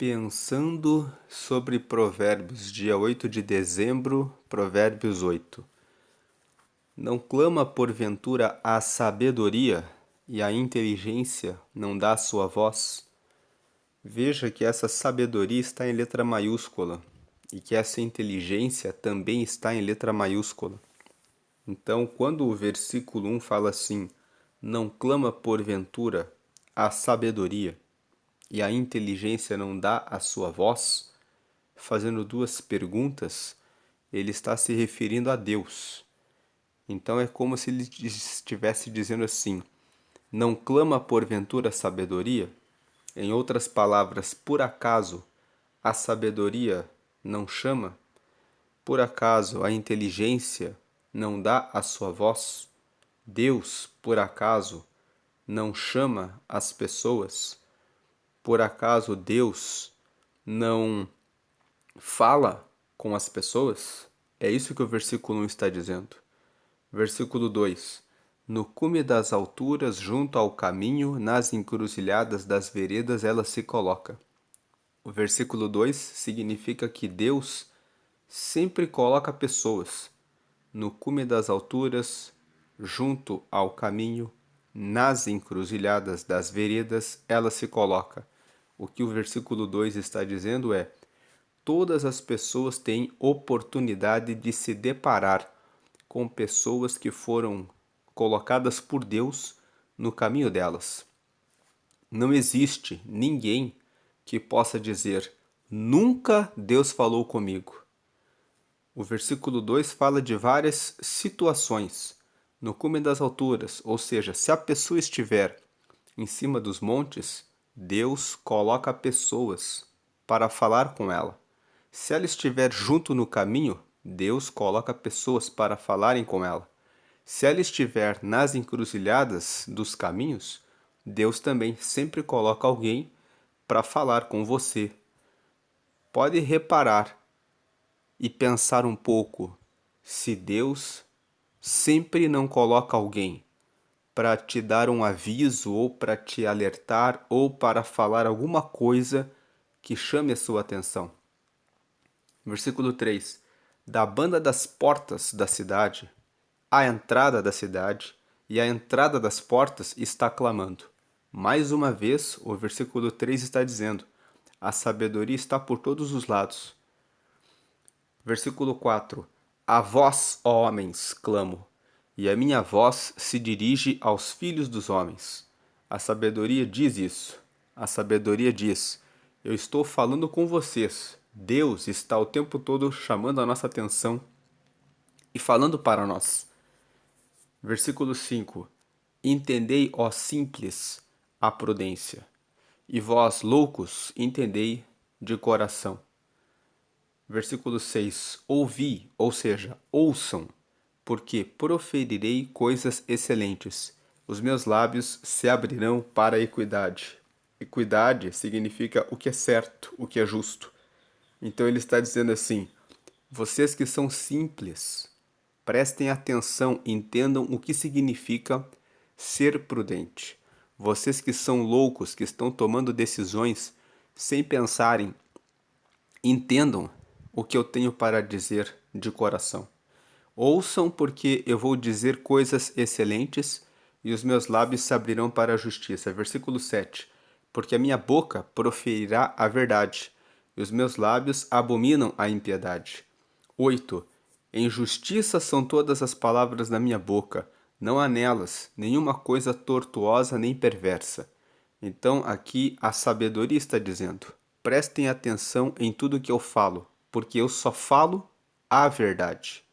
Pensando sobre Provérbios, dia 8 de dezembro, Provérbios 8. Não clama porventura a sabedoria e a inteligência não dá sua voz? Veja que essa sabedoria está em letra maiúscula e que essa inteligência também está em letra maiúscula. Então, quando o versículo 1 fala assim, não clama porventura a sabedoria e a inteligência não dá a sua voz, fazendo duas perguntas, ele está se referindo a Deus. Então é como se ele estivesse dizendo assim: não clama porventura sabedoria? Em outras palavras, por acaso a sabedoria não chama? Por acaso a inteligência não dá a sua voz? Deus, por acaso, não chama as pessoas? Por acaso Deus não fala com as pessoas? É isso que o versículo 1 está dizendo. Versículo 2: no cume das alturas, junto ao caminho, nas encruzilhadas das veredas, ela se coloca. O versículo 2 significa que Deus sempre coloca pessoas no cume das alturas, junto ao caminho, nas encruzilhadas das veredas, ela se coloca. O que o versículo 2 está dizendo é: todas as pessoas têm oportunidade de se deparar com pessoas que foram colocadas por Deus no caminho delas. Não existe ninguém que possa dizer: nunca Deus falou comigo. O versículo 2 fala de várias situações no cume das alturas, ou seja, se a pessoa estiver em cima dos montes, Deus coloca pessoas para falar com ela. Se ela estiver junto no caminho, Deus coloca pessoas para falarem com ela. Se ela estiver nas encruzilhadas dos caminhos, Deus também sempre coloca alguém para falar com você. Pode reparar e pensar um pouco se Deus sempre não coloca alguém para te dar um aviso ou para te alertar ou para falar alguma coisa que chame a sua atenção. Versículo 3: da banda das portas da cidade, a entrada da cidade e a entrada das portas está clamando. Mais uma vez, o versículo 3 está dizendo: a sabedoria está por todos os lados. Versículo 4: a vós, ó homens, clamo, e a minha voz se dirige aos filhos dos homens. A sabedoria diz isso. A sabedoria diz: eu estou falando com vocês. Deus está o tempo todo chamando a nossa atenção e falando para nós. Versículo 5: entendei, ó simples, a prudência, e vós, loucos, entendei de coração. Versículo 6: ouvi, ou seja, ouçam, porque proferirei coisas excelentes. Os meus lábios se abrirão para a equidade. Equidade significa o que é certo, o que é justo. Então ele está dizendo assim: vocês que são simples, prestem atenção, entendam o que significa ser prudente. Vocês que são loucos, que estão tomando decisões sem pensarem, entendam o que eu tenho para dizer de coração. Ouçam, porque eu vou dizer coisas excelentes e os meus lábios se abrirão para a justiça. Versículo 7. Porque a minha boca proferirá a verdade e os meus lábios abominam a impiedade. 8. Em justiça são todas as palavras da minha boca, não há nelas nenhuma coisa tortuosa nem perversa. Então aqui a sabedoria está dizendo: prestem atenção em tudo que eu falo, porque eu só falo a verdade.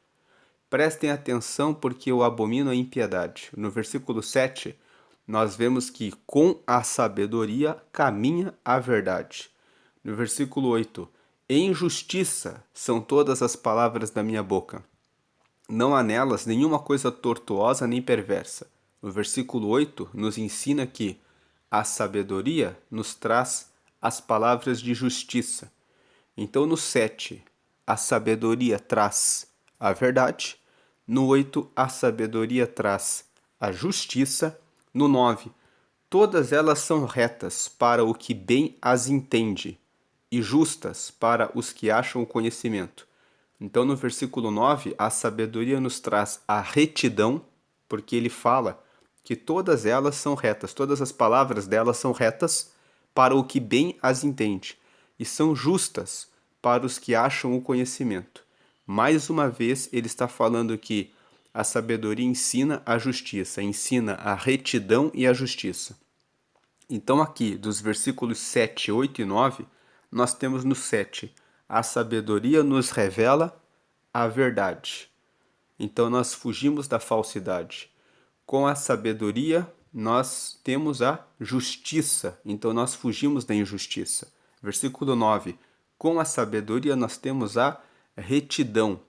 Prestem atenção porque eu abomino a impiedade. No versículo 7, nós vemos que com a sabedoria caminha a verdade. No versículo 8, em justiça são todas as palavras da minha boca. Não há nelas nenhuma coisa tortuosa nem perversa. No versículo 8, nos ensina que a sabedoria nos traz as palavras de justiça. Então, no 7, a sabedoria traz a verdade. No 8, a sabedoria traz a justiça. No 9, todas elas são retas para o que bem as entende. e justas para os que acham o conhecimento. Então, no versículo 9, a sabedoria nos traz a retidão, porque ele fala que todas elas são retas, todas as palavras delas são retas para o que bem as entende, e são justas para os que acham o conhecimento. Mais uma vez, ele está falando que a sabedoria ensina a justiça, ensina a retidão e a justiça. Então, aqui, dos versículos 7, 8 e 9, nós temos no 7, a sabedoria nos revela a verdade. Então, nós fugimos da falsidade. Com a sabedoria, nós temos a justiça. Então, nós fugimos da injustiça. Versículo 9, com a sabedoria, nós temos a retidão.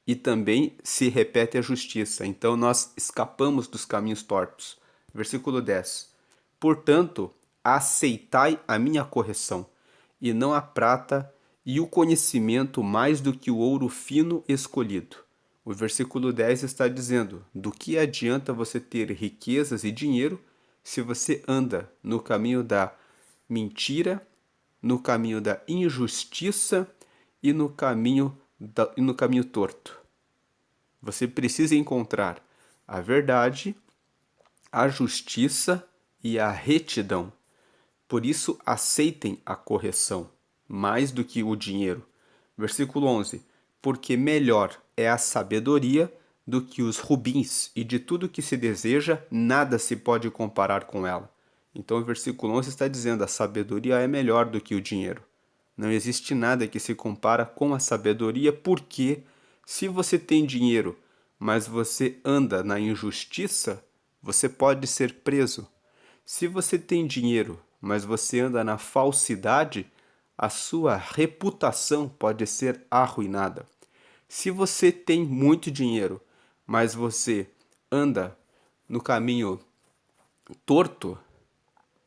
E também se repete a justiça. Então, nós escapamos dos caminhos tortos. Versículo 10, portanto, aceitai a minha correção, e não a prata e o conhecimento mais do que o ouro fino escolhido. O versículo 10 está dizendo: do que adianta você ter riquezas e dinheiro se você anda no caminho da mentira, no caminho da injustiça e no caminho torto? Você precisa encontrar a verdade, a justiça e a retidão. Por isso, aceitem a correção, mais do que o dinheiro. Versículo 11. Porque melhor é a sabedoria do que os rubins, e de tudo que se deseja, nada se pode comparar com ela. Então, o versículo 11 está dizendo: a sabedoria é melhor do que o dinheiro. Não existe nada que se compara com a sabedoria, porque se você tem dinheiro, mas você anda na injustiça, você pode ser preso. Se você tem dinheiro, mas você anda na falsidade, a sua reputação pode ser arruinada. Se você tem muito dinheiro, mas você anda no caminho torto,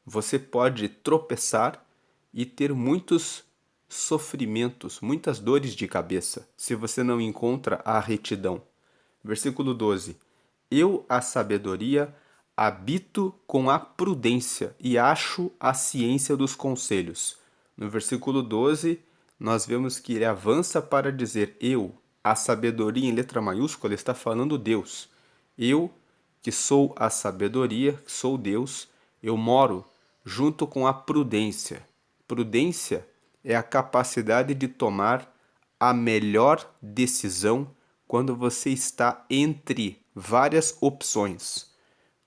você pode tropeçar e ter muitos sofrimentos, muitas dores de cabeça, se você não encontra a retidão. Versículo 12. Eu, a sabedoria, habito com a prudência e acho a ciência dos conselhos. No versículo 12, nós vemos que ele avança para dizer: eu, a sabedoria em letra maiúscula, está falando Deus. Eu, que sou a sabedoria, que sou Deus, eu moro junto com a prudência. Prudência é a capacidade de tomar a melhor decisão quando você está entre várias opções.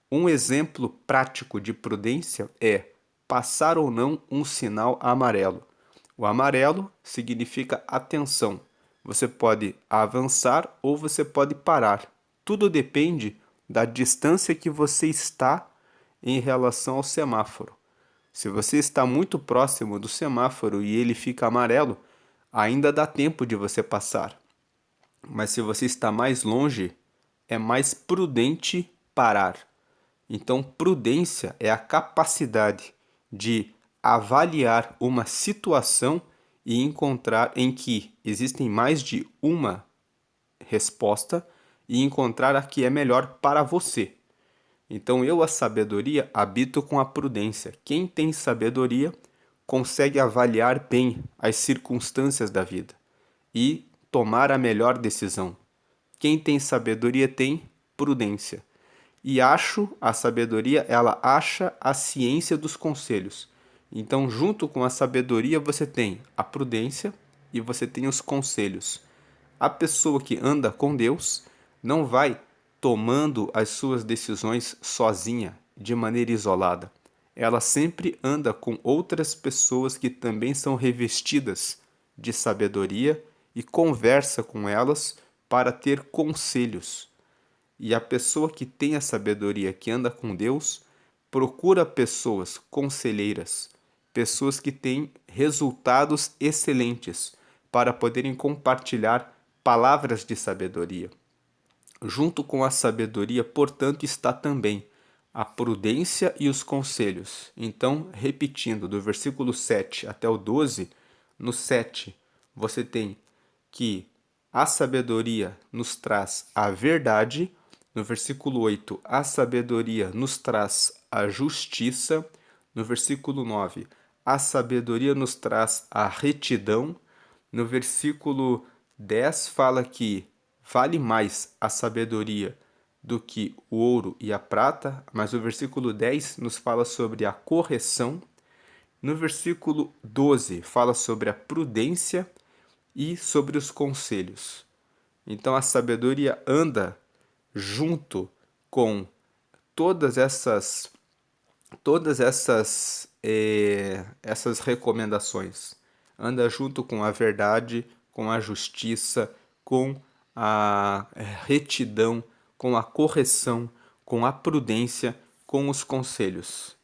Um exemplo prático de prudência é passar ou não um sinal amarelo. O amarelo significa atenção. Você pode avançar ou você pode parar. Tudo depende da distância que você está em relação ao semáforo. Se você está muito próximo do semáforo e ele fica amarelo, ainda dá tempo de você passar. Mas se você está mais longe, é mais prudente parar. Então, prudência é a capacidade de avaliar uma situação e encontrar em que existem mais de uma resposta e encontrar a que é melhor para você. Então, eu, a sabedoria, habito com a prudência. Quem tem sabedoria consegue avaliar bem as circunstâncias da vida e tomar a melhor decisão. Quem tem sabedoria tem prudência. E a sabedoria, ela acha a ciência dos conselhos. Então, junto com a sabedoria, você tem a prudência e você tem os conselhos. A pessoa que anda com Deus não vai tomando as suas decisões sozinha, de maneira isolada. Ela sempre anda com outras pessoas que também são revestidas de sabedoria e conversa com elas para ter conselhos. E a pessoa que tem a sabedoria, que anda com Deus, procura pessoas conselheiras, pessoas que têm resultados excelentes para poderem compartilhar palavras de sabedoria. Junto com a sabedoria, portanto, está também a prudência e os conselhos. Então, repetindo, do versículo 7 até o 12, no 7 você tem que a sabedoria nos traz a verdade. No versículo 8, a sabedoria nos traz a justiça. No versículo 9, a sabedoria nos traz a retidão. No versículo 10 fala que vale mais a sabedoria do que o ouro e a prata, mas o versículo 10 nos fala sobre a correção. No versículo 12 fala sobre a prudência e sobre os conselhos. Então a sabedoria anda junto com todas essas recomendações. Anda junto com a verdade, com a justiça, com a retidão, com a correção, com a prudência, com os conselhos.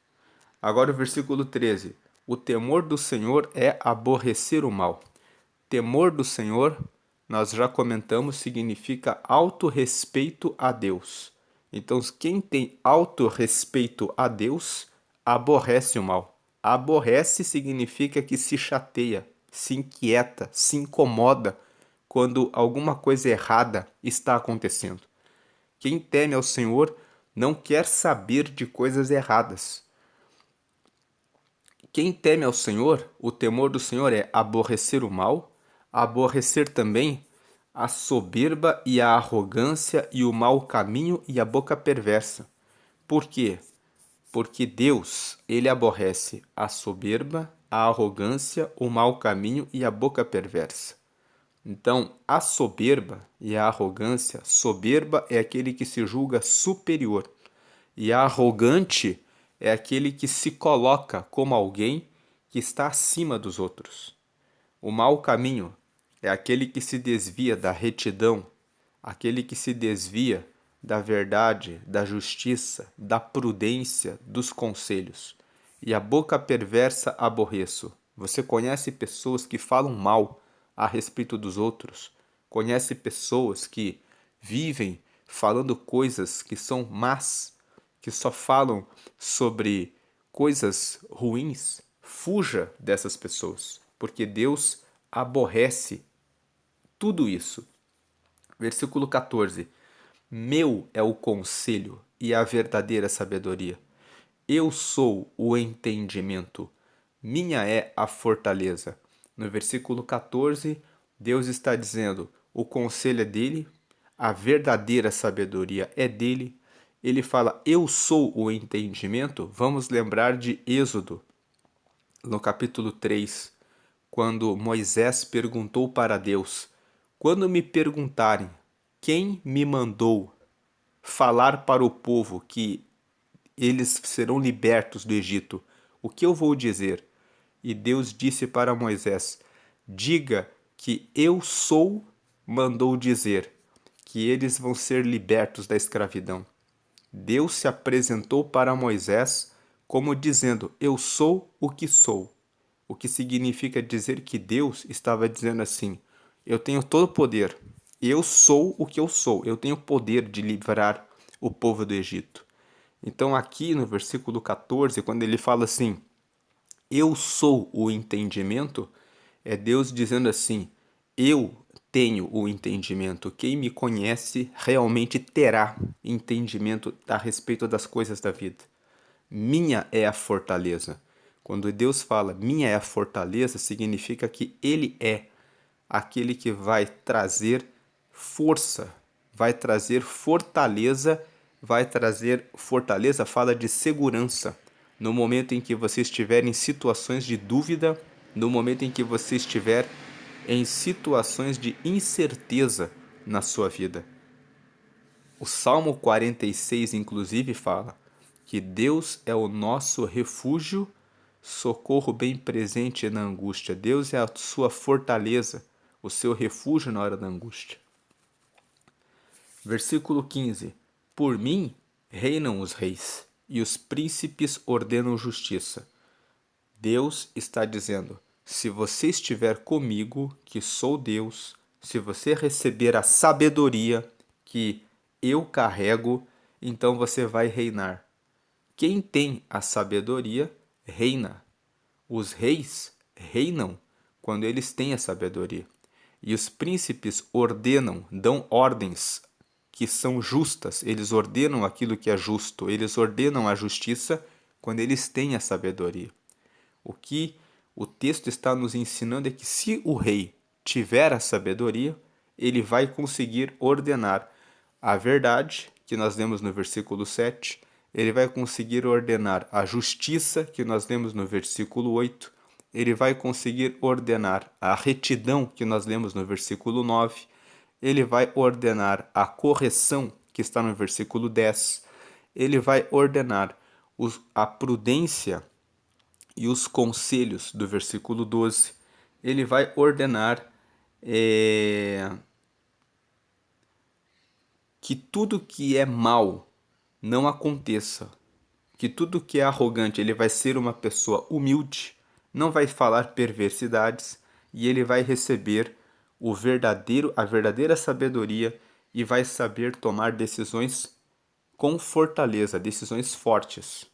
Agora o versículo 13. O temor do Senhor é aborrecer o mal. Temor do Senhor, nós já comentamos, significa autorrespeito a Deus. Então, quem tem autorrespeito a Deus, aborrece o mal. Aborrece significa que se chateia, se inquieta, se incomoda quando alguma coisa errada está acontecendo. Quem teme ao Senhor não quer saber de coisas erradas. Quem teme ao Senhor, o temor do Senhor é aborrecer o mal, aborrecer também a soberba e a arrogância e o mau caminho e a boca perversa. Por quê? Porque Deus, ele aborrece a soberba, a arrogância, o mau caminho e a boca perversa. Então, a soberba e a arrogância, soberba é aquele que se julga superior, e arrogante é aquele que se coloca como alguém que está acima dos outros. O mau caminho é aquele que se desvia da retidão, aquele que se desvia da verdade, da justiça, da prudência, dos conselhos. E a boca perversa aborreço. Você conhece pessoas que falam mal a respeito dos outros? Conhece pessoas que vivem falando coisas que são más, que só falam sobre coisas ruins? Fuja dessas pessoas, porque Deus aborrece tudo isso. Versículo 14. Meu é o conselho e a verdadeira sabedoria. Eu sou o entendimento. Minha é a fortaleza. No versículo 14, Deus está dizendo: o conselho é dele, a verdadeira sabedoria é dele. Ele fala: eu sou o entendimento. Vamos lembrar de Êxodo, no capítulo 3, quando Moisés perguntou para Deus: quando me perguntarem quem me mandou falar para o povo que eles serão libertos do Egito, o que eu vou dizer? E Deus disse para Moisés: diga que eu sou, mandou dizer, que eles vão ser libertos da escravidão. Deus se apresentou para Moisés como dizendo: eu sou o que sou. O que significa dizer que Deus estava dizendo assim: eu tenho todo o poder, eu sou o que eu sou, eu tenho poder de livrar o povo do Egito. Então, aqui no versículo 14, quando ele fala assim: eu sou o entendimento, é Deus dizendo assim: eu tenho o entendimento. Quem me conhece realmente terá entendimento a respeito das coisas da vida. Minha é a fortaleza. Quando Deus fala minha é a fortaleza, significa que Ele é aquele que vai trazer força, vai trazer fortaleza, fala de segurança. No momento em que você estiver em situações de dúvida, no momento em que você estiver em situações de incerteza na sua vida. O Salmo 46, inclusive, fala que Deus é o nosso refúgio, socorro bem presente na angústia. Deus é a sua fortaleza, o seu refúgio na hora da angústia. Versículo 15. Por mim reinam os reis, e os príncipes ordenam justiça. Deus está dizendo: se você estiver comigo, que sou Deus, se você receber a sabedoria que eu carrego, então você vai reinar. Quem tem a sabedoria, reina. Os reis reinam quando eles têm a sabedoria. E os príncipes ordenam, dão ordens que são justas. Eles ordenam aquilo que é justo. Eles ordenam a justiça quando eles têm a sabedoria. O que o texto está nos ensinando é que se o rei tiver a sabedoria, ele vai conseguir ordenar a verdade, que nós lemos no versículo 7, ele vai conseguir ordenar a justiça, que nós lemos no versículo 8, ele vai conseguir ordenar a retidão, que nós lemos no versículo 9, ele vai ordenar a correção, que está no versículo 10, ele vai ordenar a prudência e os conselhos, do versículo 12, ele vai ordenar que tudo que é mal não aconteça, que tudo que é arrogante, ele vai ser uma pessoa humilde, não vai falar perversidades e ele vai receber a verdadeira sabedoria e vai saber tomar decisões com fortaleza, decisões fortes.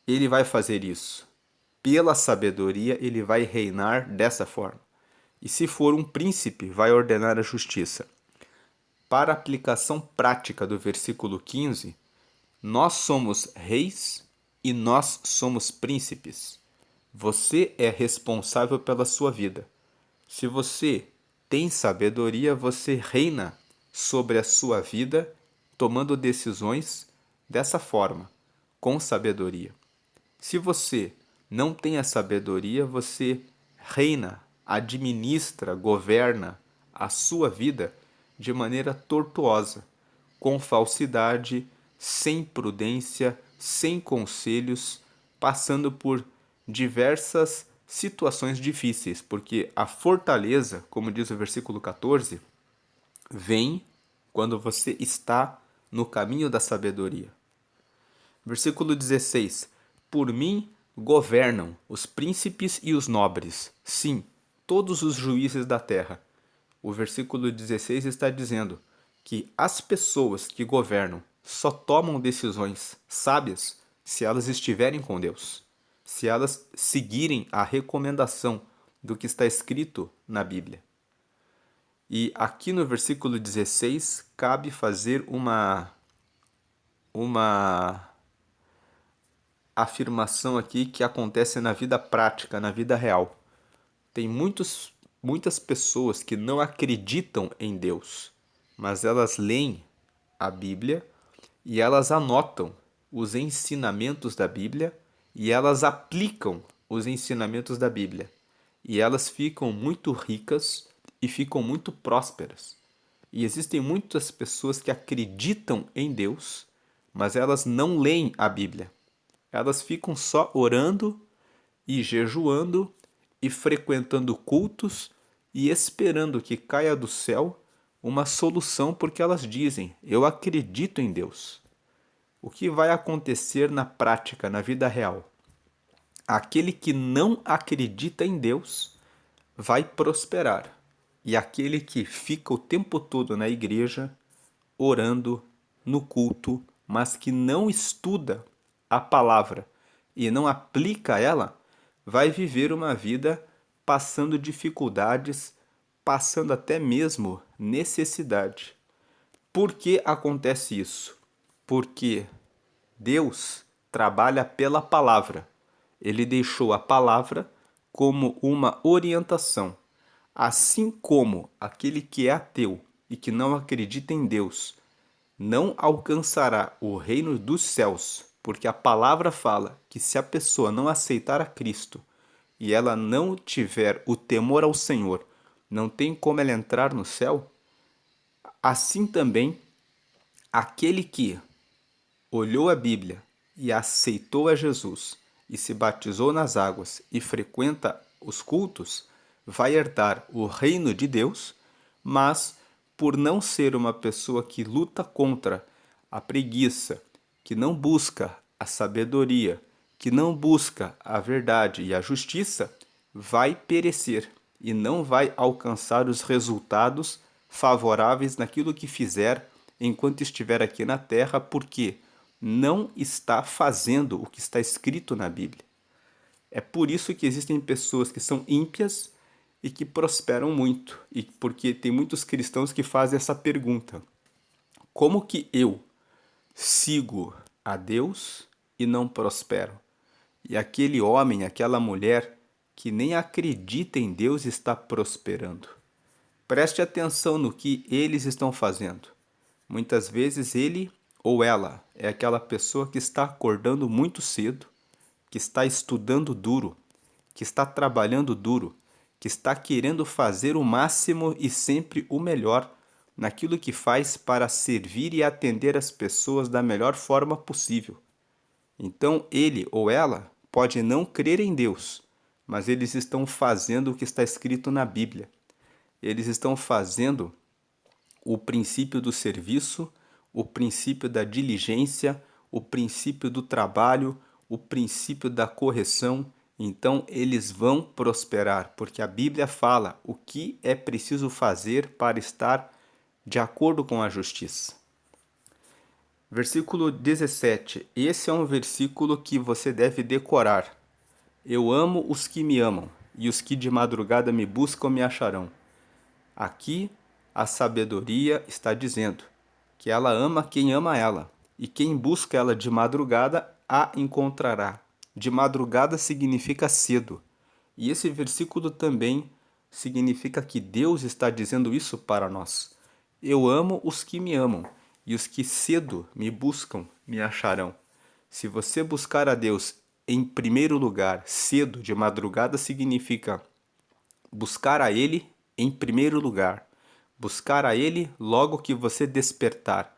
Ele vai fazer isso. Pela sabedoria, ele vai reinar dessa forma. E se for um príncipe, vai ordenar a justiça. Para a aplicação prática do versículo 15, nós somos reis e nós somos príncipes. Você é responsável pela sua vida. Se você tem sabedoria, você reina sobre a sua vida, tomando decisões dessa forma, com sabedoria. Se você não tem a sabedoria, você reina, administra, governa a sua vida de maneira tortuosa, com falsidade, sem prudência, sem conselhos, passando por diversas situações difíceis, porque a fortaleza, como diz o versículo 14, vem quando você está no caminho da sabedoria. Versículo 16: Por mim governam os príncipes e os nobres, sim, todos os juízes da terra. O versículo 16 está dizendo que as pessoas que governam só tomam decisões sábias se elas estiverem com Deus, se elas seguirem a recomendação do que está escrito na Bíblia. E aqui no versículo 16 cabe fazer uma afirmação aqui que acontece na vida prática, na vida real. Tem muitas pessoas que não acreditam em Deus, mas elas leem a Bíblia e elas anotam os ensinamentos da Bíblia e elas aplicam os ensinamentos da Bíblia. E elas ficam muito ricas e ficam muito prósperas. E existem muitas pessoas que acreditam em Deus, mas elas não leem a Bíblia. Elas ficam só orando e jejuando e frequentando cultos e esperando que caia do céu uma solução, porque elas dizem: eu acredito em Deus. O que vai acontecer na prática, na vida real? Aquele que não acredita em Deus vai prosperar. E aquele que fica o tempo todo na igreja, orando, no culto, mas que não estuda a palavra e não aplica ela, vai viver uma vida passando dificuldades, passando até mesmo necessidade. Por que acontece isso? Porque Deus trabalha pela palavra. Ele deixou a palavra como uma orientação. Assim como aquele que é ateu e que não acredita em Deus não alcançará o reino dos céus, porque a palavra fala que se a pessoa não aceitar a Cristo e ela não tiver o temor ao Senhor, não tem como ela entrar no céu. Assim também, aquele que olhou a Bíblia e aceitou a Jesus e se batizou nas águas e frequenta os cultos, vai herdar o reino de Deus, mas por não ser uma pessoa que luta contra a preguiça, que não busca a sabedoria, que não busca a verdade e a justiça, vai perecer e não vai alcançar os resultados favoráveis naquilo que fizer enquanto estiver aqui na terra, porque não está fazendo o que está escrito na Bíblia. É por isso que existem pessoas que são ímpias e que prosperam muito, e porque tem muitos cristãos que fazem essa pergunta: como que eu sigo a Deus e não prospero? e aquele homem, aquela mulher que nem acredita em Deus está prosperando. Preste atenção no que eles estão fazendo. Muitas vezes ele ou ela é aquela pessoa que está acordando muito cedo, que está estudando duro, que está trabalhando duro, que está querendo fazer o máximo e sempre o melhor naquilo que faz para servir e atender as pessoas da melhor forma possível. Então ele ou ela pode não crer em Deus, mas eles estão fazendo o que está escrito na Bíblia. Eles estão fazendo o princípio do serviço, o princípio da diligência, o princípio do trabalho, o princípio da correção. Então eles vão prosperar, porque a Bíblia fala o que é preciso fazer para estar de acordo com a justiça. Versículo 17. Esse é um versículo que você deve decorar. Eu amo os que me amam, e os que de madrugada me buscam me acharão. Aqui a sabedoria está dizendo que ela ama quem ama ela, e quem busca ela de madrugada a encontrará. De madrugada significa cedo. E esse versículo também significa que Deus está dizendo isso para nós. Eu amo os que me amam, e os que cedo me buscam me acharão. Se você buscar a Deus em primeiro lugar, cedo, de madrugada, significa buscar a Ele em primeiro lugar. Buscar a Ele logo que você despertar.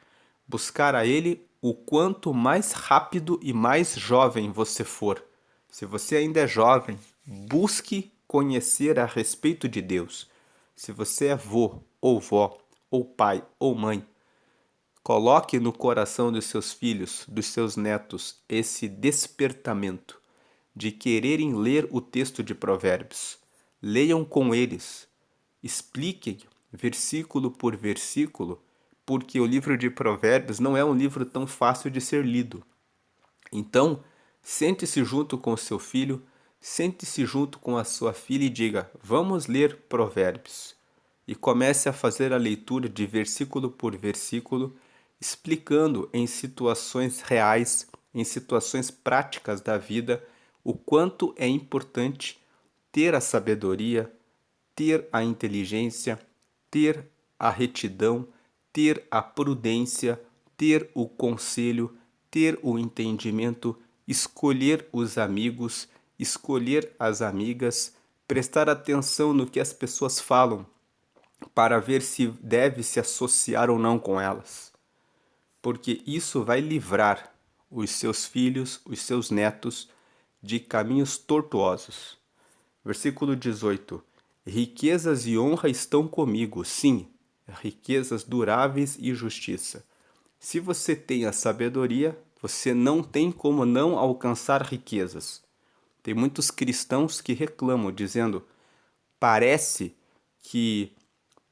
Buscar a Ele o quanto mais rápido e mais jovem você for. Se você ainda é jovem, busque conhecer a respeito de Deus. Se você é vô, ou vó, ou pai, ou mãe, coloque no coração dos seus filhos, dos seus netos, esse despertamento de quererem ler o texto de Provérbios. Leiam com eles, expliquem versículo por versículo, porque o livro de Provérbios não é um livro tão fácil de ser lido. Então, sente-se junto com o seu filho, sente-se junto com a sua filha e diga: vamos ler Provérbios. E comece a fazer a leitura de versículo por versículo, explicando em situações reais, em situações práticas da vida, o quanto é importante ter a sabedoria, ter a inteligência, ter a retidão, ter a prudência, ter o conselho, ter o entendimento, escolher os amigos, escolher as amigas, prestar atenção no que as pessoas falam, para ver se deve se associar ou não com elas. Porque isso vai livrar os seus filhos, os seus netos, de caminhos tortuosos. Versículo 18. Riquezas e honra estão comigo, sim, riquezas duráveis e justiça. Se você tem a sabedoria, você não tem como não alcançar riquezas. Tem muitos cristãos que reclamam, dizendo: parece que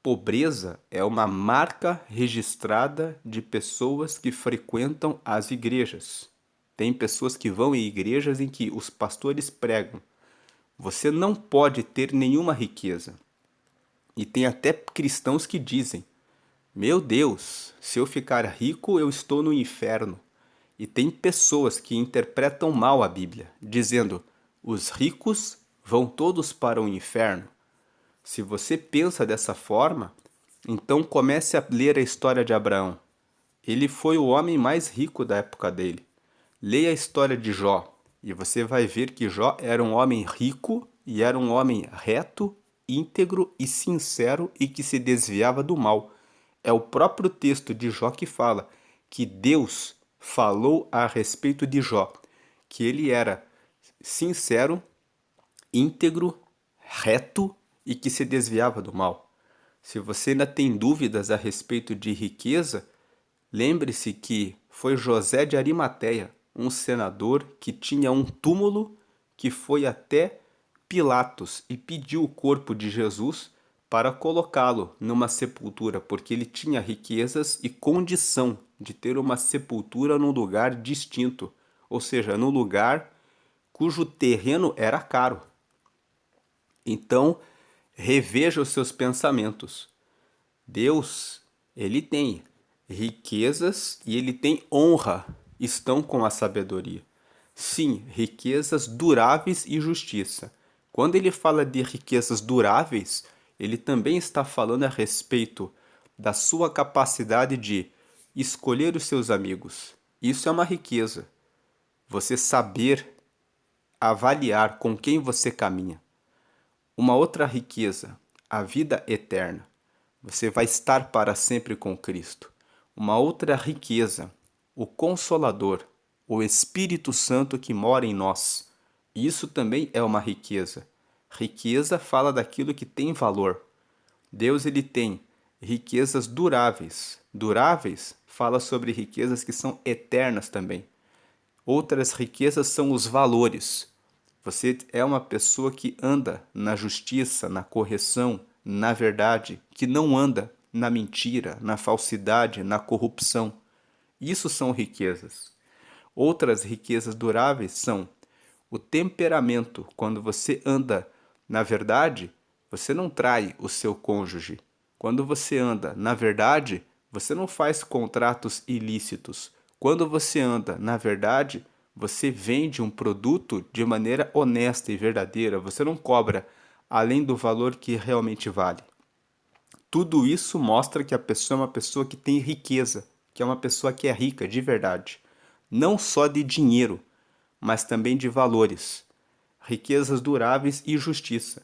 pobreza é uma marca registrada de pessoas que frequentam as igrejas. Tem pessoas que vão em igrejas em que os pastores pregam: você não pode ter nenhuma riqueza. E tem até cristãos que dizem: meu Deus, se eu ficar rico, eu estou no inferno. E tem pessoas que interpretam mal a Bíblia, dizendo: os ricos vão todos para o inferno. Se você pensa dessa forma, então comece a ler a história de Abraão. Ele foi o homem mais rico da época dele. Leia a história de Jó, e você vai ver que Jó era um homem rico e era um homem reto, íntegro e sincero e que se desviava do mal. É o próprio texto de Jó que fala que Deus falou a respeito de Jó, que ele era sincero, íntegro, reto e que se desviava do mal. Se você ainda tem dúvidas a respeito de riqueza, lembre-se que foi José de Arimateia, um senador que tinha um túmulo, que foi até Pilatos e pediu o corpo de Jesus para colocá-lo numa sepultura, porque ele tinha riquezas e condição de ter uma sepultura num lugar distinto, ou seja, num lugar cujo terreno era caro. Então, reveja os seus pensamentos. Deus, ele tem riquezas e ele tem honra, estão com a sabedoria. Sim, riquezas duráveis e justiça. Quando ele fala de riquezas duráveis, ele também está falando a respeito da sua capacidade de escolher os seus amigos. Isso é uma riqueza. Você saber avaliar com quem você caminha. Uma outra riqueza, a vida eterna. Você vai estar para sempre com Cristo. Uma outra riqueza, o Consolador, o Espírito Santo que mora em nós. Isso também é uma riqueza. Riqueza fala daquilo que tem valor. Deus ele tem riquezas duráveis. Duráveis fala sobre riquezas que são eternas também. Outras riquezas são os valores. Você é uma pessoa que anda na justiça, na correção, na verdade, que não anda na mentira, na falsidade, na corrupção. Isso são riquezas. Outras riquezas duráveis são o temperamento. Quando você anda na verdade, você não trai o seu cônjuge. Quando você anda na verdade, você não faz contratos ilícitos. Quando você anda na verdade, você vende um produto de maneira honesta e verdadeira. Você não cobra além do valor que realmente vale. Tudo isso mostra que a pessoa é uma pessoa que tem riqueza, que é uma pessoa que é rica de verdade. Não só de dinheiro, mas também de valores. Riquezas duráveis e justiça.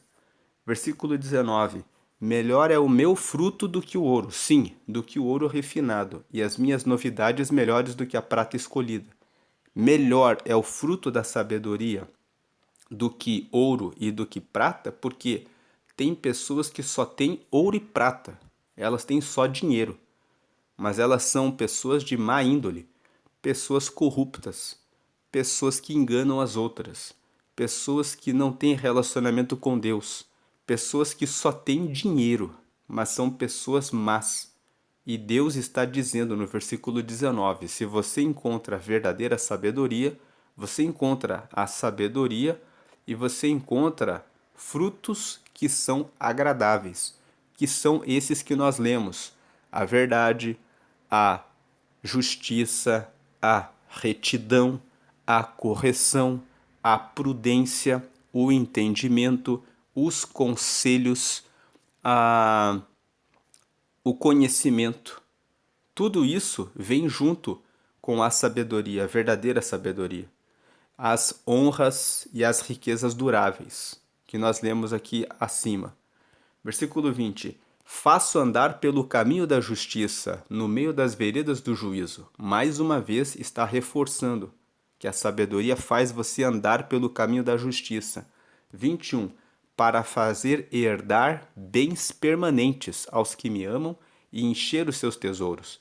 Versículo 19. Melhor é o meu fruto do que o ouro, sim, do que o ouro refinado, e as minhas novidades melhores do que a prata escolhida. Melhor é o fruto da sabedoria do que ouro e do que prata, porque tem pessoas que só têm ouro e prata, elas têm só dinheiro, mas elas são pessoas de má índole, pessoas corruptas, pessoas que enganam as outras, pessoas que não têm relacionamento com Deus, pessoas que só têm dinheiro, mas são pessoas más. E Deus está dizendo no versículo 19: se você encontra a verdadeira sabedoria, você encontra a sabedoria e você encontra frutos que são agradáveis, que são esses que nós lemos: a verdade, a justiça, a retidão, a correção, a prudência, o entendimento, os conselhos, o conhecimento. Tudo isso vem junto com a sabedoria, a verdadeira sabedoria. As honras e as riquezas duráveis, que nós lemos aqui acima. Versículo 20. Faço andar pelo caminho da justiça, no meio das veredas do juízo. Mais uma vez está reforçando que a sabedoria faz você andar pelo caminho da justiça. 21. Para fazer herdar bens permanentes aos que me amam e encher os seus tesouros.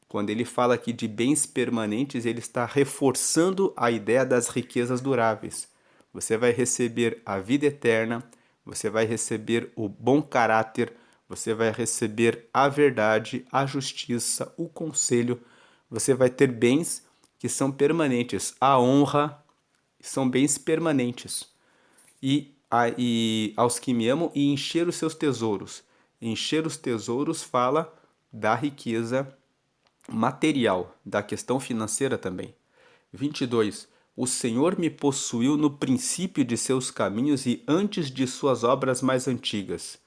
Quando ele fala aqui de bens permanentes, ele está reforçando a ideia das riquezas duráveis. Você vai receber a vida eterna, você vai receber o bom caráter, você vai receber a verdade, a justiça, o conselho. Você vai ter bens que são permanentes. A honra são bens permanentes. E aos que me amam e encher os seus tesouros. Encher os tesouros fala da riqueza material, da questão financeira também. 22. O Senhor me possuiu no princípio de seus caminhos e antes de suas obras mais antigas.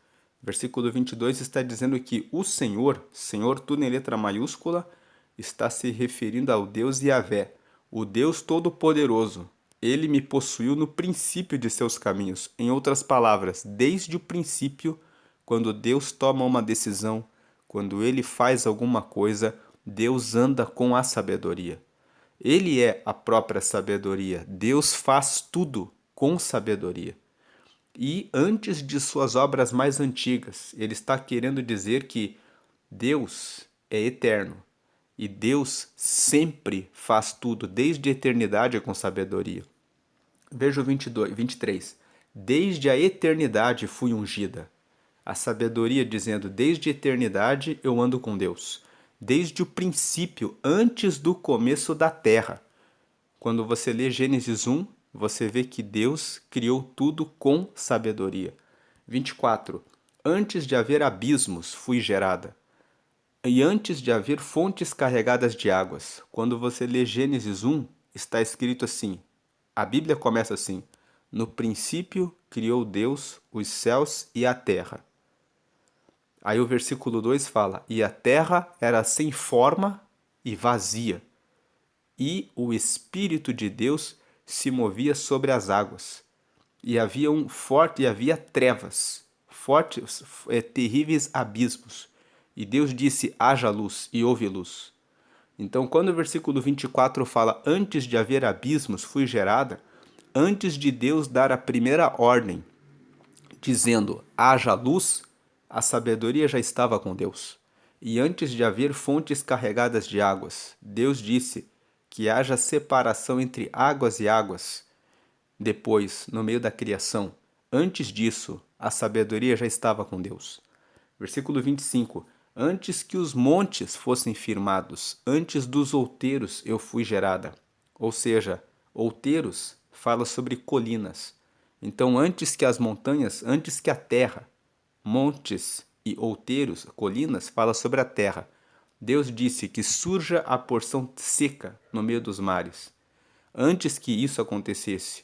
Versículo 22 está dizendo que o Senhor, Senhor tudo em letra maiúscula, está se referindo ao Deus Yahvé, o Deus Todo-Poderoso. Ele me possuiu no princípio de seus caminhos. Em outras palavras, desde o princípio, quando Deus toma uma decisão, quando ele faz alguma coisa, Deus anda com a sabedoria. Ele é a própria sabedoria. Deus faz tudo com sabedoria. E antes de suas obras mais antigas, ele está querendo dizer que Deus é eterno. E Deus sempre faz tudo, desde a eternidade com sabedoria. Veja o 23. Desde a eternidade fui ungida. A sabedoria dizendo, desde a eternidade eu ando com Deus. Desde o princípio, antes do começo da terra. Quando você lê Gênesis 1, você vê que Deus criou tudo com sabedoria. 24. Antes de haver abismos, fui gerada. E antes de haver fontes carregadas de águas. Quando você lê Gênesis 1, está escrito assim: A Bíblia começa assim: no princípio criou Deus os céus e a terra. Aí o versículo 2 fala: e a terra era sem forma e vazia, e o Espírito de Deus se movia sobre as águas. E havia trevas, fortes, terríveis abismos. E Deus disse: haja luz, e houve luz. Então, quando o versículo 24 fala: antes de haver abismos fui gerada, antes de Deus dar a primeira ordem, dizendo: haja luz, a sabedoria já estava com Deus. E antes de haver fontes carregadas de águas, Deus disse: que haja separação entre águas e águas. Depois, no meio da criação, antes disso, a sabedoria já estava com Deus. Versículo 25: antes que os montes fossem firmados, antes dos outeiros eu fui gerada. Ou seja, outeiros fala sobre colinas. Então, antes que as montanhas, antes que a terra, montes e outeiros, colinas, fala sobre a terra. Deus disse que surja a porção seca no meio dos mares. Antes que isso acontecesse,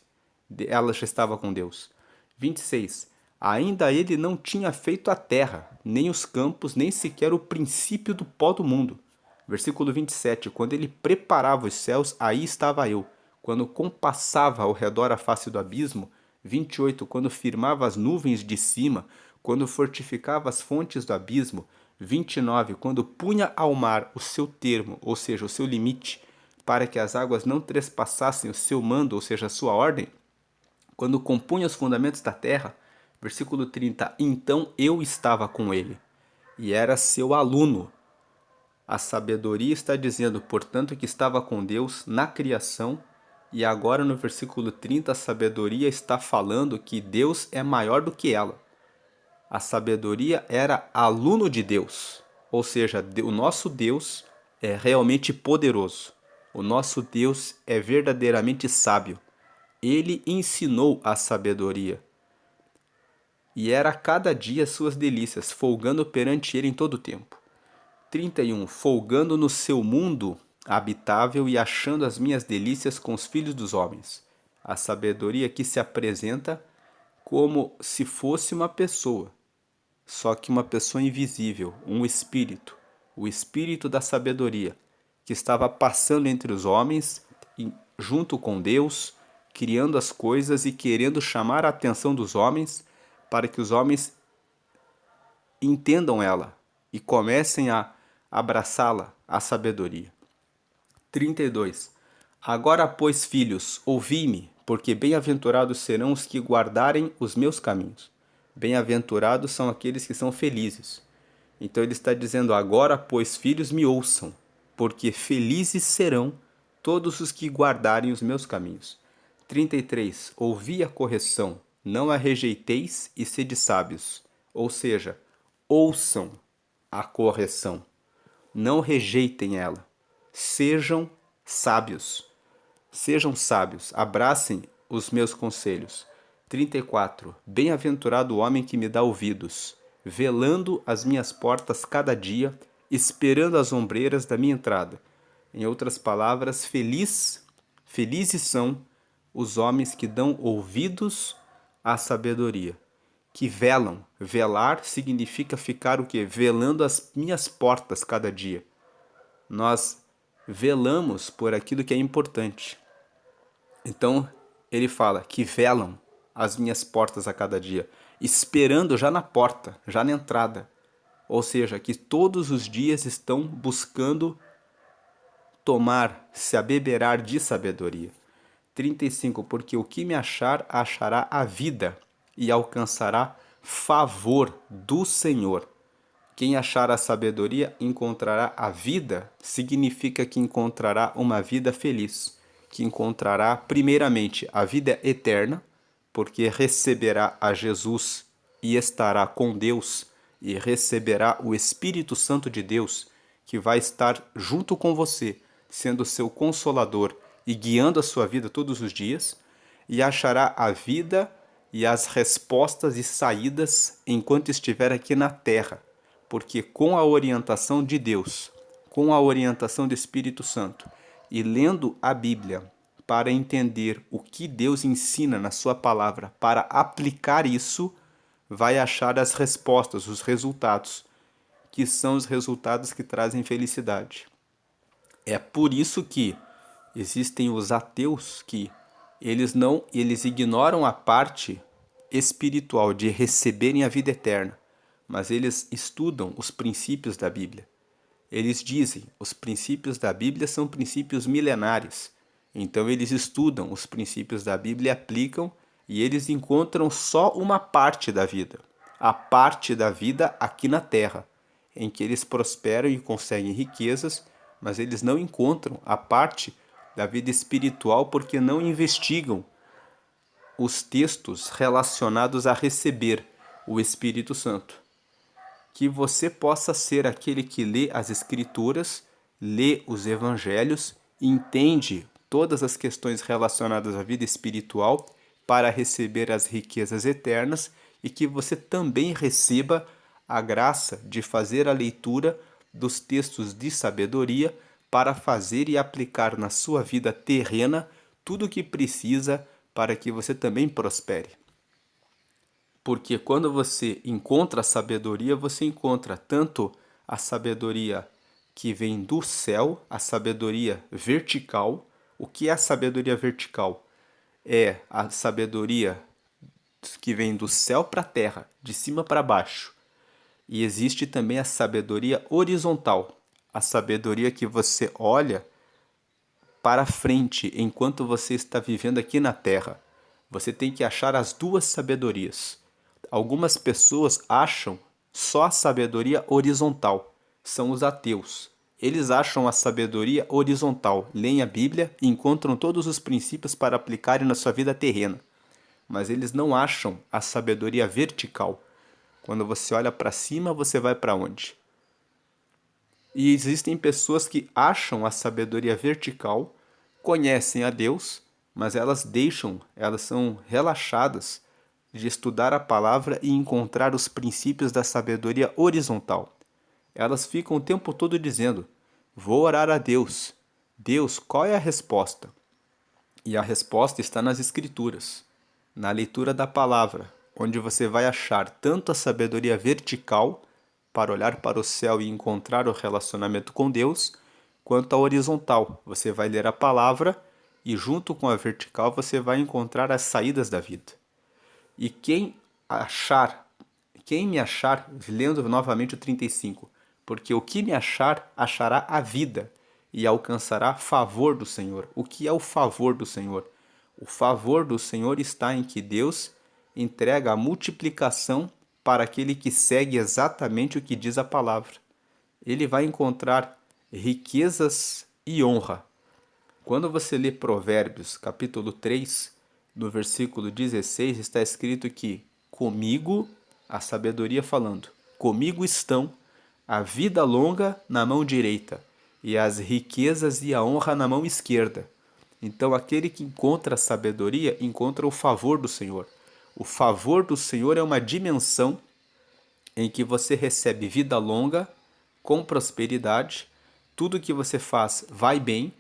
ela já estava com Deus. 26. Ainda ele não tinha feito a terra, nem os campos, nem sequer o princípio do pó do mundo. Versículo 27. Quando ele preparava os céus, aí estava eu. Quando compassava ao redor a face do abismo. 28. Quando firmava as nuvens de cima, quando fortificava as fontes do abismo. 29. Quando punha ao mar o seu termo, ou seja, o seu limite, para que as águas não trespassassem o seu mando, ou seja, a sua ordem. Quando compunha os fundamentos da terra. Versículo 30. Então eu estava com ele, e era seu aluno. A sabedoria está dizendo, portanto, que estava com Deus na criação, e agora no versículo 30 a sabedoria está falando que Deus é maior do que ela. A sabedoria era aluno de Deus, ou seja, o nosso Deus é realmente poderoso. O nosso Deus é verdadeiramente sábio. Ele ensinou a sabedoria. E era a cada dia suas delícias, folgando perante ele em todo o tempo. 31. Folgando no seu mundo habitável e achando as minhas delícias com os filhos dos homens. A sabedoria que se apresenta como se fosse uma pessoa, só que uma pessoa invisível, um espírito, o espírito da sabedoria, que estava passando entre os homens, junto com Deus, criando as coisas e querendo chamar a atenção dos homens para que os homens entendam ela e comecem a abraçá-la, a sabedoria. 32. Agora, pois, filhos, ouvi-me, porque bem-aventurados serão os que guardarem os meus caminhos. Bem-aventurados são aqueles que são felizes. Então ele está dizendo: agora, pois, filhos, me ouçam, porque felizes serão todos os que guardarem os meus caminhos. 33. Ouvi a correção, não a rejeiteis e sede sábios. Ou seja, ouçam a correção, não rejeitem ela. Sejam sábios. Sejam sábios, abracem os meus conselhos. 34. Bem-aventurado o homem que me dá ouvidos, velando as minhas portas cada dia, esperando as ombreiras da minha entrada. Em outras palavras, felizes são os homens que dão ouvidos à sabedoria, que velam. Velar significa ficar o quê? Velando as minhas portas cada dia. Nós velamos por aquilo que é importante. Então, ele fala que velam as minhas portas a cada dia, esperando já na porta, já na entrada. Ou seja, que todos os dias estão buscando se abeberar de sabedoria. 35. Porque o que me achar, achará a vida e alcançará favor do Senhor. Quem achar a sabedoria encontrará a vida, significa que encontrará uma vida feliz, que encontrará primeiramente a vida eterna, porque receberá a Jesus e estará com Deus e receberá o Espírito Santo de Deus, que vai estar junto com você, sendo seu consolador e guiando a sua vida todos os dias, e achará a vida e as respostas e saídas enquanto estiver aqui na terra, porque com a orientação de Deus, com a orientação do Espírito Santo e lendo a Bíblia para entender o que Deus ensina na sua palavra, para aplicar isso, vai achar as respostas, os resultados, que são os resultados que trazem felicidade. É por isso que existem os ateus que eles ignoram a parte espiritual de receberem a vida eterna, mas eles estudam os princípios da Bíblia. Eles dizem, os princípios da Bíblia são princípios milenares. Então eles estudam os princípios da Bíblia e aplicam, e eles encontram só uma parte da vida. A parte da vida aqui na Terra, em que eles prosperam e conseguem riquezas, mas eles não encontram a parte da vida espiritual porque não investigam os textos relacionados a receber o Espírito Santo. Que você possa ser aquele que lê as Escrituras, lê os Evangelhos, entende todas as questões relacionadas à vida espiritual para receber as riquezas eternas e que você também receba a graça de fazer a leitura dos textos de sabedoria para fazer e aplicar na sua vida terrena tudo o que precisa para que você também prospere. Porque quando você encontra a sabedoria, você encontra tanto a sabedoria que vem do céu, a sabedoria vertical. O que é a sabedoria vertical? É a sabedoria que vem do céu para a terra, de cima para baixo. E existe também a sabedoria horizontal, a sabedoria que você olha para frente enquanto você está vivendo aqui na terra. Você tem que achar as duas sabedorias. Algumas pessoas acham só a sabedoria horizontal, são os ateus. Eles acham a sabedoria horizontal, leem a Bíblia e encontram todos os princípios para aplicarem na sua vida terrena. Mas eles não acham a sabedoria vertical. Quando você olha para cima, você vai para onde? E existem pessoas que acham a sabedoria vertical, conhecem a Deus, mas elas são relaxadas de estudar a palavra e encontrar os princípios da sabedoria horizontal. Elas ficam o tempo todo dizendo: vou orar a Deus. Deus, qual é a resposta? E a resposta está nas Escrituras, na leitura da palavra, onde você vai achar tanto a sabedoria vertical, para olhar para o céu e encontrar o relacionamento com Deus, quanto a horizontal. Você vai ler a palavra e, junto com a vertical, você vai encontrar as saídas da vida. E quem me achar, lendo novamente o 35, porque o que me achar, achará a vida e alcançará favor do Senhor. O que é o favor do Senhor? O favor do Senhor está em que Deus entrega a multiplicação para aquele que segue exatamente o que diz a palavra. Ele vai encontrar riquezas e honra. Quando você lê Provérbios, capítulo 3, no versículo 16, está escrito que comigo, a sabedoria falando, comigo estão a vida longa na mão direita e as riquezas e a honra na mão esquerda. Então, aquele que encontra a sabedoria encontra o favor do Senhor. O favor do Senhor é uma dimensão em que você recebe vida longa, com prosperidade, tudo que você faz vai bem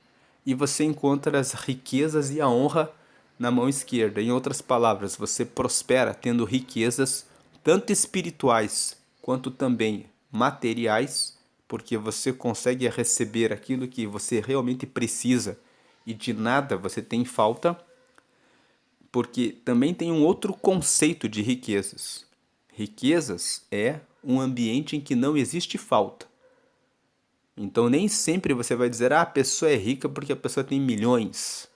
e você encontra as riquezas e a honra na mão esquerda. Em outras palavras, você prospera tendo riquezas tanto espirituais quanto também materiais, porque você consegue receber aquilo que você realmente precisa e de nada você tem falta, porque também tem um outro conceito de riquezas. Riquezas é um ambiente em que não existe falta. Então nem sempre você vai dizer, a pessoa é rica porque a pessoa tem milhões.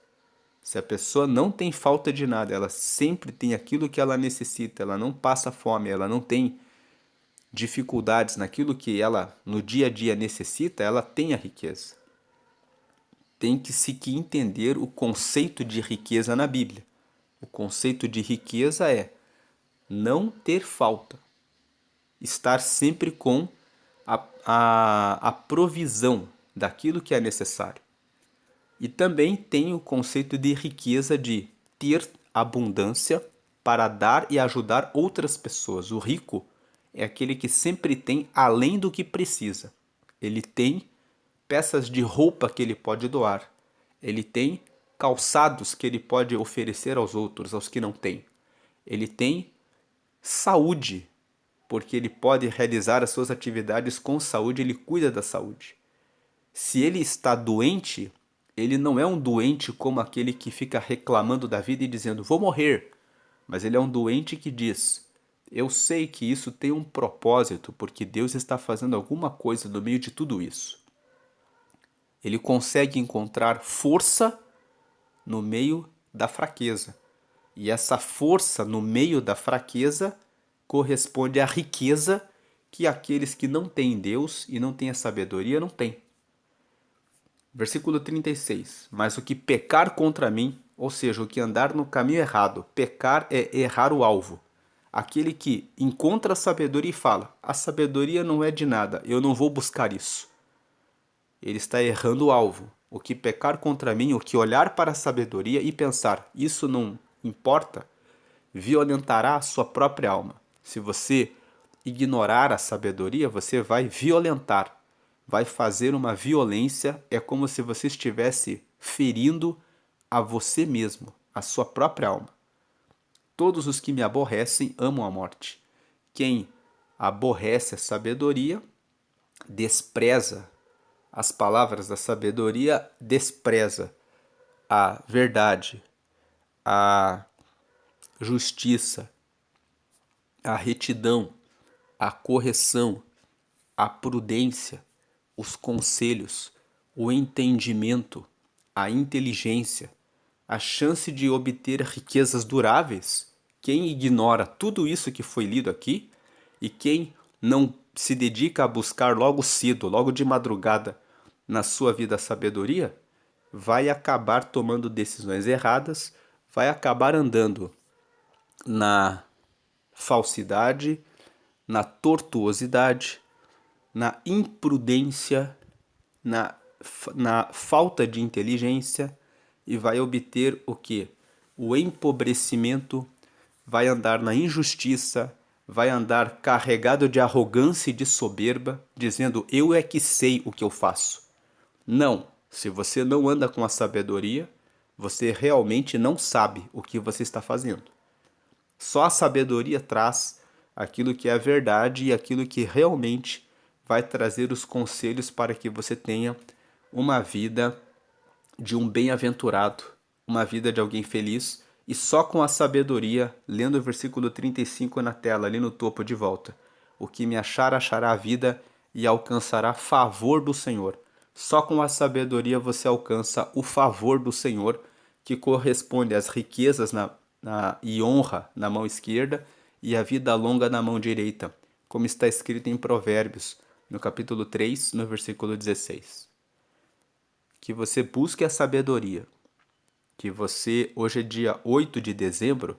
Se a pessoa não tem falta de nada, ela sempre tem aquilo que ela necessita, ela não passa fome, ela não tem dificuldades naquilo que ela no dia a dia necessita, ela tem a riqueza. Tem que se entender o conceito de riqueza na Bíblia. O conceito de riqueza é não ter falta, estar sempre com a provisão daquilo que é necessário. E também tem o conceito de riqueza de ter abundância para dar e ajudar outras pessoas. O rico é aquele que sempre tem além do que precisa. Ele tem peças de roupa que ele pode doar. Ele tem calçados que ele pode oferecer aos outros, aos que não têm. Ele tem saúde, porque ele pode realizar as suas atividades com saúde, ele cuida da saúde. Se ele está doente, ele não é um doente como aquele que fica reclamando da vida e dizendo, vou morrer. Mas ele é um doente que diz, eu sei que isso tem um propósito, porque Deus está fazendo alguma coisa no meio de tudo isso. Ele consegue encontrar força no meio da fraqueza. E essa força no meio da fraqueza corresponde à riqueza que aqueles que não têm Deus e não têm a sabedoria não têm. Versículo 36. Mas o que pecar contra mim, ou seja, o que andar no caminho errado, pecar é errar o alvo. Aquele que encontra a sabedoria e fala, a sabedoria não é de nada, eu não vou buscar isso. Ele está errando o alvo. O que pecar contra mim, o que olhar para a sabedoria e pensar, isso não importa, violentará a sua própria alma. Se você ignorar a sabedoria, você vai violentar, vai fazer uma violência, é como se você estivesse ferindo a você mesmo, a sua própria alma. Todos os que me aborrecem amam a morte. Quem aborrece a sabedoria, despreza as palavras da sabedoria, despreza a verdade, a justiça, a retidão, a correção, a prudência, os conselhos, o entendimento, a inteligência, a chance de obter riquezas duráveis. Quem ignora tudo isso que foi lido aqui e quem não se dedica a buscar logo cedo, logo de madrugada, na sua vida a sabedoria, vai acabar tomando decisões erradas, vai acabar andando na falsidade, na tortuosidade, na imprudência, na falta de inteligência e vai obter o que? O empobrecimento, vai andar na injustiça, vai andar carregado de arrogância e de soberba, dizendo eu é que sei o que eu faço. Não, se você não anda com a sabedoria, você realmente não sabe o que você está fazendo. Só a sabedoria traz aquilo que é a verdade e aquilo que realmente vai trazer os conselhos para que você tenha uma vida de um bem-aventurado, uma vida de alguém feliz, e só com a sabedoria, lendo o versículo 35 na tela, ali no topo de volta. O que me achar, achará a vida e alcançará favor do Senhor. Só com a sabedoria você alcança o favor do Senhor, que corresponde às riquezas e honra na mão esquerda e a vida longa na mão direita, como está escrito em Provérbios, no capítulo 3, no versículo 16. Que você busque a sabedoria, que você, hoje é dia 8 de dezembro,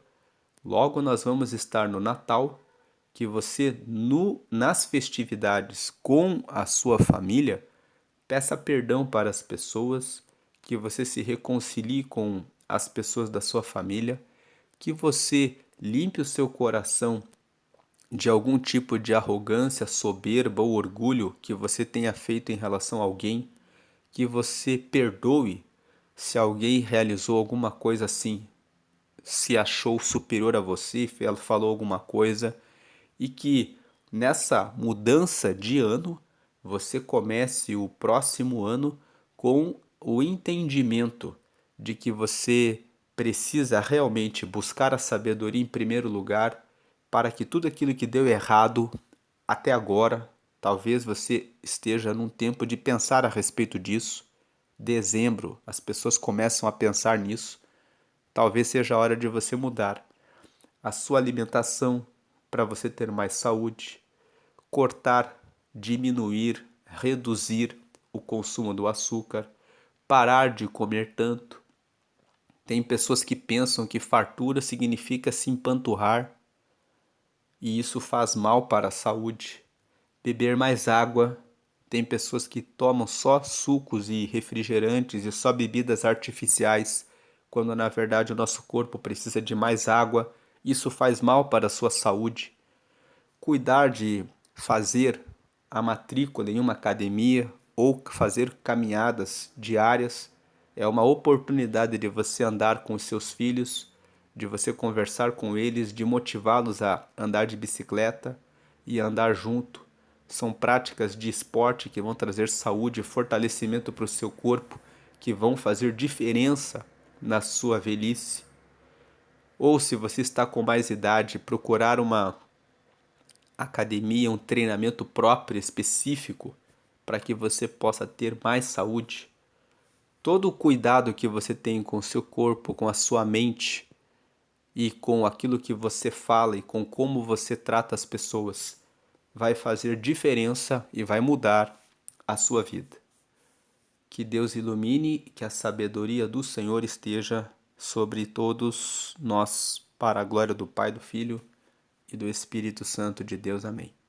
logo nós vamos estar no Natal, que você nas festividades com a sua família, peça perdão para as pessoas, que você se reconcilie com as pessoas da sua família, que você limpe o seu coração de algum tipo de arrogância, soberba ou orgulho que você tenha feito em relação a alguém, que você perdoe se alguém realizou alguma coisa assim, se achou superior a você, falou alguma coisa, e que nessa mudança de ano você comece o próximo ano com o entendimento de que você precisa realmente buscar a sabedoria em primeiro lugar para que tudo aquilo que deu errado até agora, talvez você esteja num tempo de pensar a respeito disso. Dezembro, as pessoas começam a pensar nisso. Talvez seja a hora de você mudar a sua alimentação para você ter mais saúde, cortar, diminuir, reduzir o consumo do açúcar, parar de comer tanto. Tem pessoas que pensam que fartura significa se empanturrar e isso faz mal para a saúde. Beber mais água. Tem pessoas que tomam só sucos e refrigerantes e só bebidas artificiais, quando na verdade o nosso corpo precisa de mais água. Isso faz mal para a sua saúde. Cuidar de fazer a matrícula em uma academia ou fazer caminhadas diárias É uma oportunidade de você andar com os seus filhos, de você conversar com eles, de motivá-los a andar de bicicleta e andar junto. São práticas de esporte que vão trazer saúde e fortalecimento para o seu corpo, que vão fazer diferença na sua velhice. Ou se você está com mais idade, procurar uma academia, um treinamento próprio, específico, para que você possa ter mais saúde. Todo o cuidado que você tem com o seu corpo, com a sua mente e com aquilo que você fala e com como você trata as pessoas vai fazer diferença e vai mudar a sua vida. Que Deus ilumine, que a sabedoria do Senhor esteja sobre todos nós, para a glória do Pai, do Filho e do Espírito Santo de Deus. Amém.